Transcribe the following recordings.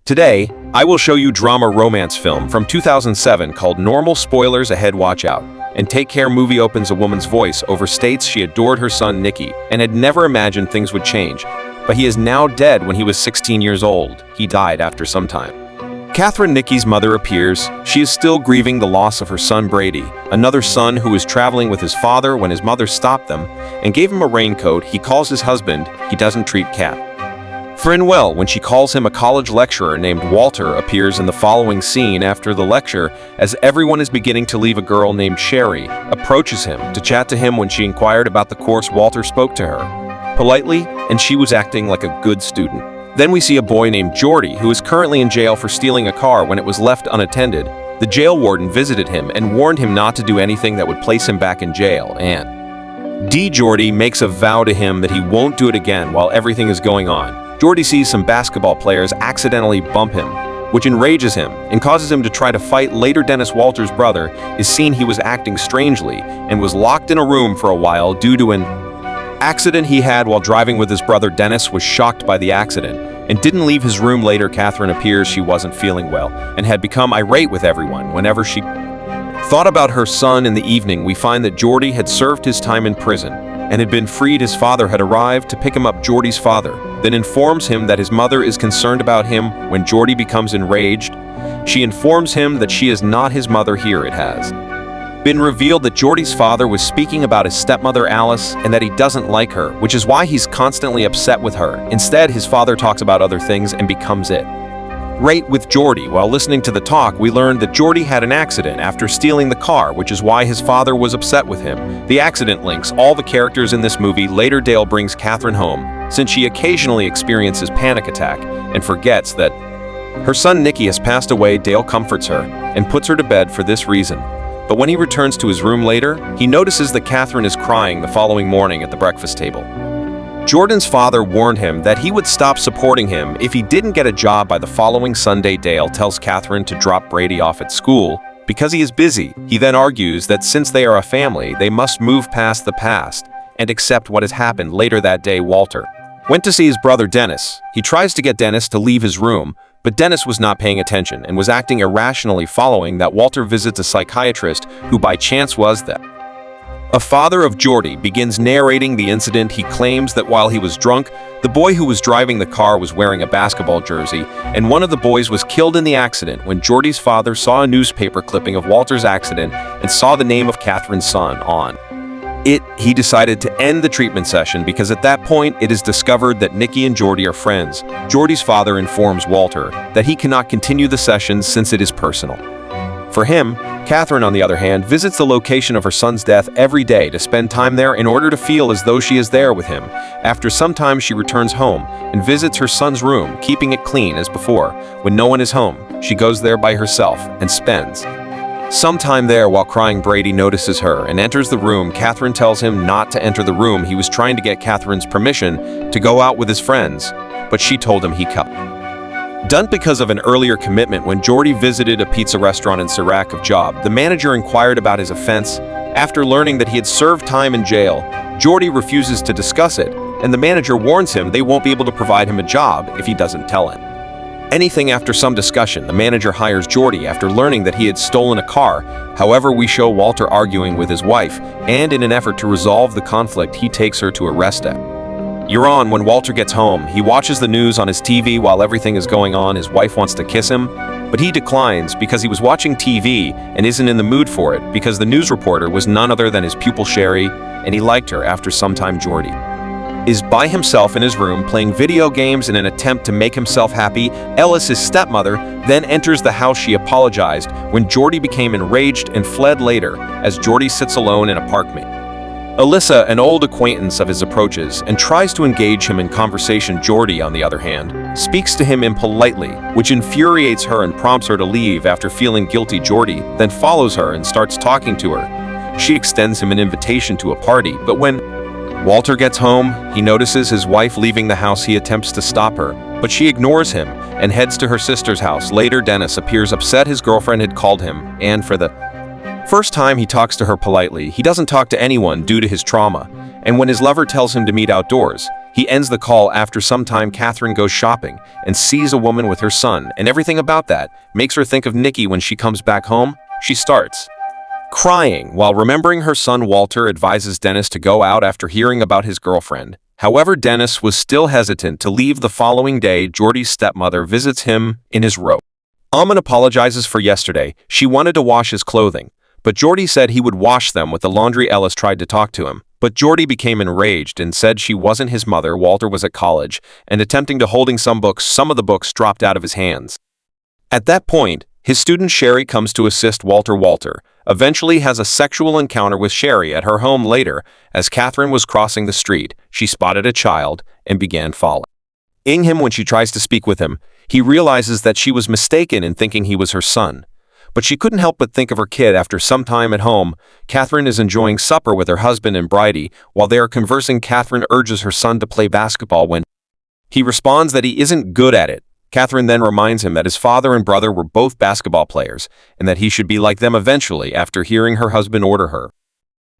Today, I will show you drama romance film from 2007 called Normal Spoilers Ahead Watch Out. And Take Care movie opens a woman's voice overstates she adored her son Nicky and had never imagined things would change. But he is now dead when he was 16 years old. He died after some time. Catherine, Nicky's mother, appears. She is still grieving the loss of her son Brady, another son who was traveling with his father when his mother stopped them and gave him a raincoat he calls his husband. He doesn't treat Cat. Frinwell, when she calls him a college lecturer named Walter, appears in the following scene after the lecture as everyone is beginning to leave. A girl named Sherry approaches him to chat to him when she inquired about the course. Walter spoke to her politely, and she was acting like a good student. Then we see a boy named Jordy who is currently in jail for stealing a car when it was left unattended. The jail warden visited him and warned him not to do anything that would place him back in jail, and Jordy makes a vow to him that he won't do it again while everything is going on. Jordy sees some basketball players accidentally bump him, which enrages him and causes him to try to fight. Later, Dennis, Walter's brother, is seen he was acting strangely and was locked in a room for a while due to an accident he had while driving with his brother. Dennis was shocked by the accident and didn't leave his room. Later, Catherine appears. She wasn't feeling well and had become irate with everyone. Whenever she thought about her son in the evening, we find that Jordy had served his time in prison and had been freed. His father had arrived to pick him up. Jordy's father then informs him that his mother is concerned about him. When Jordy becomes enraged, she informs him that she is not his mother. Here it has been revealed that Jordy's father was speaking about his stepmother Alice and that he doesn't like her, which is why he's constantly upset with her. Instead, his father talks about other things and becomes irate with Jordy. While listening to the talk, we learned that Jordy had an accident after stealing the car, which is why his father was upset with him. The accident links all the characters in this movie. Later, Dale brings Catherine home, since she occasionally experiences panic attack and forgets that her son Nicky has passed away. Dale comforts her and puts her to bed for this reason. But when he returns to his room later, he notices that Catherine is crying the following morning at the breakfast table. Jordan's father warned him that he would stop supporting him if he didn't get a job by the following Sunday. Dale tells Catherine to drop Brady off at school because he is busy. He then argues that since they are a family, they must move past the past and accept what has happened. Later that day, Walter went to see his brother Dennis. He tries to get Dennis to leave his room, but Dennis was not paying attention and was acting irrationally. Following that, Walter visits a psychiatrist who by chance was a father of Jordy. Begins narrating the incident. He claims that while he was drunk, the boy who was driving the car was wearing a basketball jersey, and one of the boys was killed in the accident. When Jordy's father saw a newspaper clipping of Walter's accident and saw the name of Catherine's son on it, he decided to end the treatment session because at that point it is discovered that Nicky and Jordy are friends. Jordy's father informs Walter that he cannot continue the sessions since it is personal. For him, Catherine, on the other hand, visits the location of her son's death every day to spend time there in order to feel as though she is there with him. After some time, she returns home and visits her son's room, keeping it clean as before. When no one is home, she goes there by herself and spends some time there. While crying, Brady notices her and enters the room. Catherine tells him not to enter the room. He was trying to get Catherine's permission to go out with his friends, but she told him he done because of an earlier commitment. When Jordy visited a pizza restaurant in Sirac of job, the manager inquired about his offense. After learning that he had served time in jail, Jordy refuses to discuss it, and the manager warns him they won't be able to provide him a job if he doesn't tell him anything. After some discussion, the manager hires Jordy after learning that he had stolen a car. However, we show Walter arguing with his wife, and in an effort to resolve the conflict, he takes her to a rest stop. When Walter gets home, he watches the news on his TV while everything is going on. His wife wants to kiss him, but he declines because he was watching TV and isn't in the mood for it because the news reporter was none other than his pupil Sherry, and he liked her. After some time, Jordy is by himself in his room playing video games in an attempt to make himself happy. Ellis, his stepmother, then enters the house. She apologized when Jordy became enraged and fled. Later, as Jordy sits alone in a park, Alyssa, an old acquaintance of his, approaches and tries to engage him in conversation. Jordy, on the other hand, speaks to him impolitely, which infuriates her and prompts her to leave. After feeling guilty, Jordy then follows her and starts talking to her. She extends him an invitation to a party, but when Walter gets home, he notices his wife leaving the house. He attempts to stop her, but she ignores him and heads to her sister's house. Later, Dennis appears upset his girlfriend had called him, and for the first time he talks to her politely. He doesn't talk to anyone due to his trauma, and when his lover tells him to meet outdoors, He ends the call after some time. Catherine goes shopping and sees a woman with her son, and everything about that makes her think of Nikki. When she comes back home, she starts crying while remembering her son. Walter advises Dennis to go out after hearing about his girlfriend. However, Dennis was still hesitant to leave. The following day, Jordy's stepmother visits him in his room. Amon apologizes for yesterday. She wanted to wash his clothing, but Jordy said he would wash them with the laundry. Ellis tried to talk to him, but Jordy became enraged and said she wasn't his mother. Walter was at college and attempting to holding some books. Some of the books dropped out of his hands. At that point, his student Sherry comes to assist Walter. Walter eventually has a sexual encounter with Sherry at her home. Later, as Catherine was crossing the street, she spotted a child and began following him. When she tries to speak with him, he realizes that she was mistaken in thinking he was her son. But she couldn't help but think of her kid. After some time at home, Catherine is enjoying supper with her husband and Bridie. While they are conversing, Catherine urges her son to play basketball. When he responds that he isn't good at it, Catherine then reminds him that his father and brother were both basketball players and that he should be like them eventually. After hearing her husband order her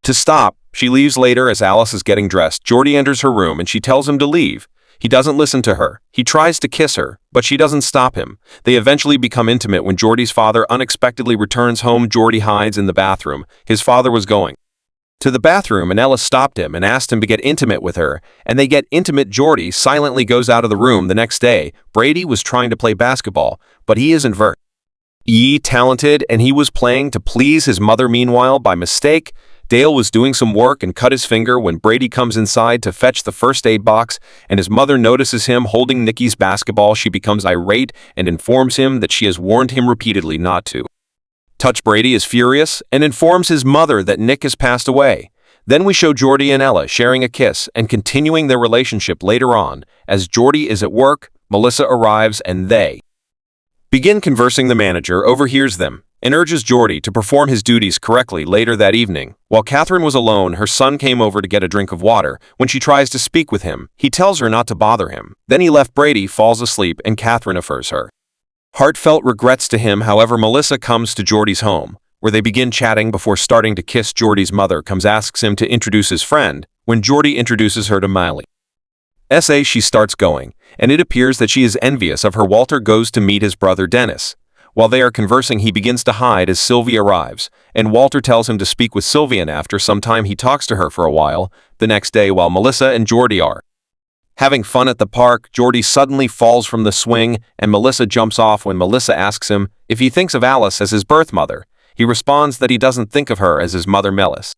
to stop, she leaves. Later, as Alice is getting dressed, Jordy enters her room and she tells him to leave. He doesn't listen to her. He tries to kiss her, but she doesn't stop him. They eventually become intimate. When Jordy's father unexpectedly returns home, Jordy hides in the bathroom. His father was going to the bathroom and Ellis stopped him and asked him to get intimate with her, and they get intimate. Jordy silently goes out of the room. The next day, Brady was trying to play basketball, but he isn't very talented and he was playing to please his mother. Meanwhile, by mistake, Dale was doing some work and cut his finger when Brady comes inside to fetch the first aid box, and his mother notices him holding Nikki's basketball. She becomes irate and informs him that she has warned him repeatedly not to touch. Brady is furious and informs his mother that Nick has passed away. Then we show Jordy and Ella sharing a kiss and continuing their relationship. Later on, as Jordy is at work, Melissa arrives and they begin conversing. The manager overhears them and urges Jordy to perform his duties correctly. Later that evening, while Catherine was alone, her son came over to get a drink of water. When she tries to speak with him, he tells her not to bother him. Then he left. Brady falls asleep and Catherine offers her heartfelt regrets to him. However, Melissa comes to Jordy's home, where they begin chatting before starting to kiss. Jordy's mother asks him to introduce his friend. When Jordy introduces her to Miley, she starts going, and it appears that she is envious of her. Walter goes to meet his brother Dennis. While they are conversing, he begins to hide as Sylvia arrives, and Walter tells him to speak with Sylvia, and after some time he talks to her for a while. The next day, while Melissa and Jordy are having fun at the park, Jordy suddenly falls from the swing and Melissa jumps off. When Melissa asks him if he thinks of Alice as his birth mother, he responds that he doesn't think of her as his mother. Melis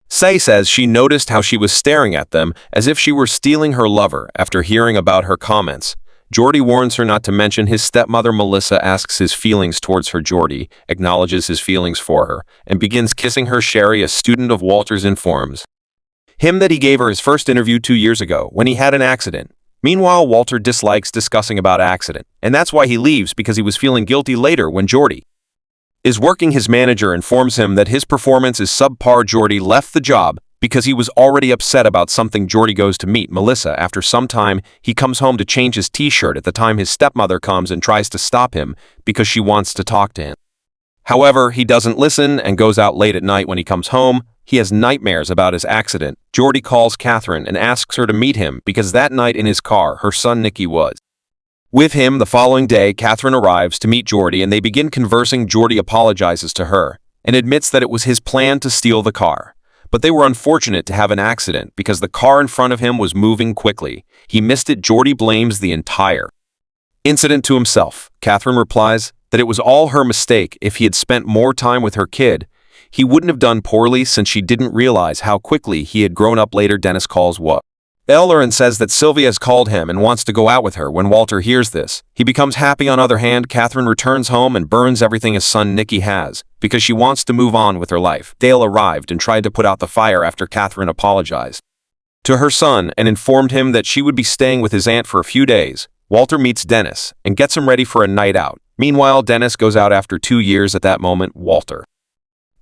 says she noticed how she was staring at them as if she were stealing her lover. After hearing about her comments, Jordy warns her not to mention his stepmother. Melissa asks his feelings towards her. Jordy acknowledges his feelings for her and begins kissing her. Sherry, a student of Walter's, informs him that he gave her his first interview 2 years ago when he had an accident. Meanwhile, Walter dislikes discussing about accident, and that's why he leaves, because he was feeling guilty. Later, when Jordy is working, his manager informs him that his performance is subpar. Jordy left the job because he was already upset about something. Jordy goes to meet Melissa. After some time, he comes home to change his t-shirt. At the time, his stepmother comes and tries to stop him because she wants to talk to him. However, he doesn't listen and goes out. Late at night, when he comes home, he has nightmares about his accident. Jordy calls Catherine and asks her to meet him because that night in his car, her son Nicky was with him. The following day, Catherine arrives to meet Jordy and they begin conversing. Jordy apologizes to her and admits that it was his plan to steal the car, but they were unfortunate to have an accident because the car in front of him was moving quickly. He missed it. Jordy blames the entire incident to himself. Catherine replies that it was all her mistake. If he had spent more time with her kid, he wouldn't have done poorly, since she didn't realize how quickly he had grown up. Later, Dennis calls Walter and says that Sylvia has called him and wants to go out with her. When Walter hears this, he becomes happy. On the other hand, Catherine returns home and burns everything his son Nicky has because she wants to move on with her life. Dale arrived and tried to put out the fire after Catherine apologized to her son and informed him that she would be staying with his aunt for a few days. Walter meets Dennis and gets him ready for a night out. Meanwhile, Dennis goes out after 2 years. At that moment, Walter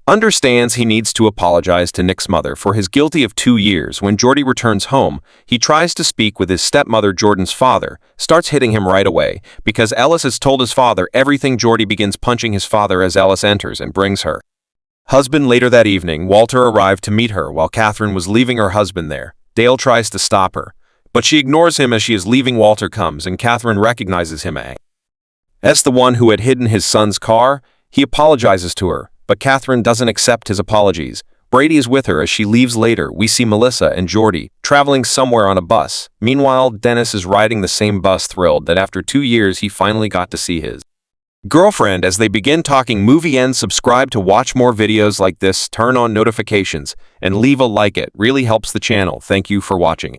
understands he needs to apologize to Nick's mother for his guilty of 2 years. When Jordy returns home, he tries to speak with his stepmother. Jordan's father starts hitting him right away because Ellis has told his father everything. Jordy begins punching his father as Ellis enters and brings her husband. Later that evening, Walter arrived to meet her while Catherine was leaving her husband there. Dale tries to stop her, But she ignores him as she is leaving. Walter comes and Catherine recognizes him as the one who had hidden his son's car. He apologizes to her, but Catherine doesn't accept his apologies. Brady is with her as she leaves. Later, we see Melissa and Jordy traveling somewhere on a bus. Meanwhile, Dennis is riding the same bus, thrilled that after 2 years he finally got to see his girlfriend. As they begin talking, movie ends. Subscribe to watch more videos like this, turn on notifications, and leave a like. It really helps the channel. Thank you for watching.